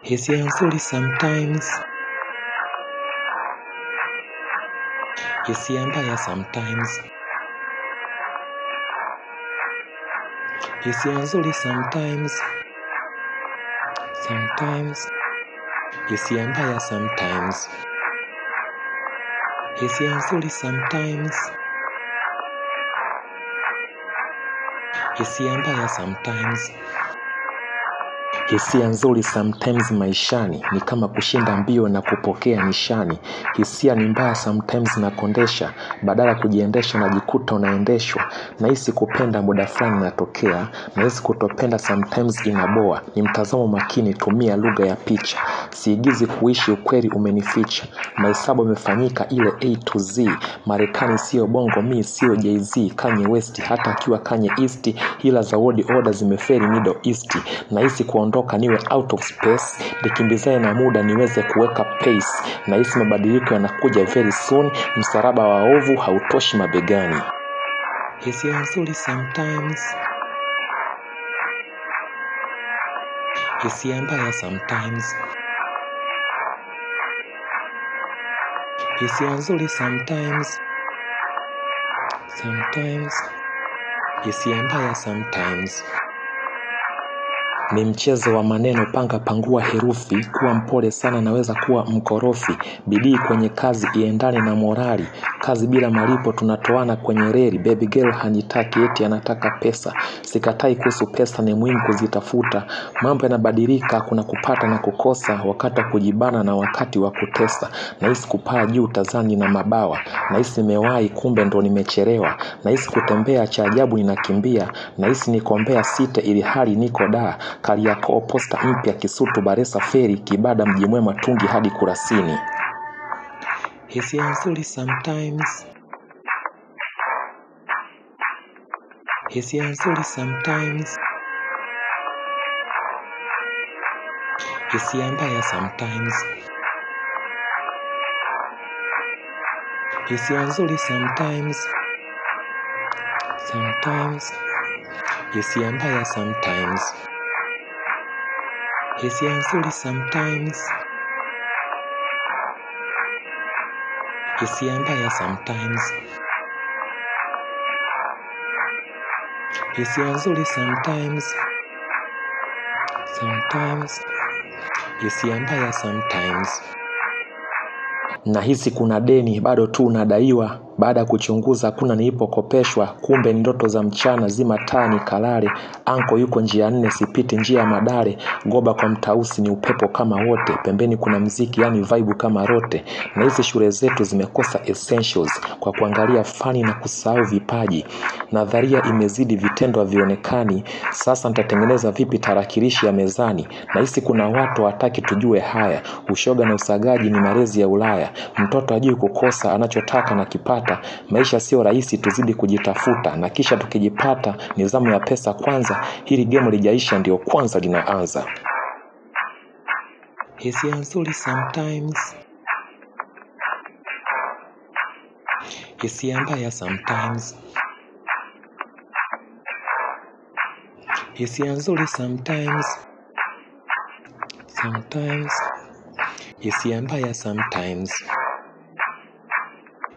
Hisia nzuri sometimes. Hisia mbaya sometimes. Hisia nzuri sometimes. Sometimes. Hisia mbaya sometimes. Hisia nzuri sometimes. Hisia mbaya sometimes. Hisia nzuri sometimes maishani ni kama kushinda mbio na kupokea nishani. Hisia ni mbaya sometimes na kondesha, badala kujiendesha na jikuta unaendeshwa. Nahisi kupenda muda fulani natokea, nahisi kutopenda sometimes inaboa. Ni mtazamo makini, tumia lugha ya picha. Siigizi kuishi, ukweli umenificha. Mahesabu yamefanyika ile A to Z. Marekani sio bongo, mi sio Jay-Z. Kanye West hata akiwa Kanye East, hila za world order zimeferi Middle East. Nahisi kuondoka niwe out of space, nikimbizae na muda niweze kuweka pace. Nahisi mabadiliko yanakuja very soon, msalaba wa ovu hautoshi mabegani. Hisia nzuri sometimes. Hisia mbaya sometimes. Hisia nzuri sometimes. Sometimes. Hisia mbaya sometimes. Ni mchezo wa maneno, panga pangua herufi. Kuwa mpole sana naweza kuwa mkorofi. Bidii kwenye kazi iendane na morali. Kazi bila malipo tunatoana kwenye reli. Baby girl hanitaki eti anataka pesa. Sikatai kuhusu pesa, ni muhimu kuzitafuta. Mambo yanabadilika, kuna kupata na kukosa. Wakati wa kujibana na wakati wa kutesa. Nahisi kupaa juu tazani na mabawa. Nahisi nimewahi kumbe ndo nimechelewa. Nahisi kutembea cha ajabu ninakimbia. Nahisi nikombea sita ili hali niko daa. Kariakoo posta mpya, Kisutu Baresa feri, Kibada Mji Mwema Tungi hadi Kurasini. Hisia nzuri sometimes. Hisia nzuri sometimes. Hisia mbaya sometimes. Hisia nzuri sometimes. Sometimes. Hisia mbaya sometimes. Hisia nzuri sometimes. Hisia mbaya sometimes. Hisia nzuri sometimes. Sometimes. Hisia mbaya sometimes. Nahisi kuna deni bado tu unadaiwa. Baada kuchunguza kuna nilipokopeshwa. Kumbe ndoto za mchana, zima taa nikalale. Anko yuko njia 4, sipiti njia Madare. Goba kwa mtausi ni upepo kama wote. Pembeni kuna mziki yani vibe kama rote. Na hizi shule zetu zimekosa essentials kwa kuangalia fani na kusahau vipaji. Nadharia imezidi, vitendo havionekani. Sasa nitatengeneza vipi tarakilishi ya mezani? Nahisi kuna watu hawataki tujue haya. Ushoga na usagaji ni malezi ya Ulaya. Mtoto hajui kukosa, anachotaka na kipata. Maisha sio rahisi, tuzidi kujitafuta. Na kisha tukijipata, nizamu ya pesa kwanza. Hili game lijaisha ndio kwanza linaanza. Hisia nzuri sometimes. Hisia mbaya sometimes. Hisia nzuri sometimes. Sometimes. Hisia mbaya sometimes.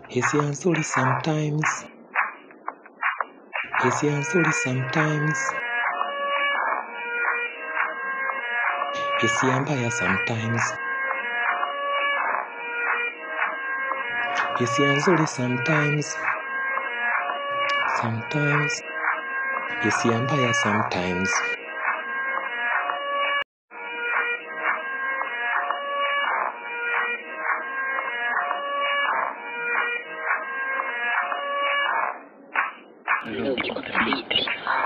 Hisia nzuri sometimes. Hisia nzuri sometimes. Hisia mbaya sometimes. Hisia nzuri sometimes. Sometimes. Hisia mbaya sometimes. Look at the beat.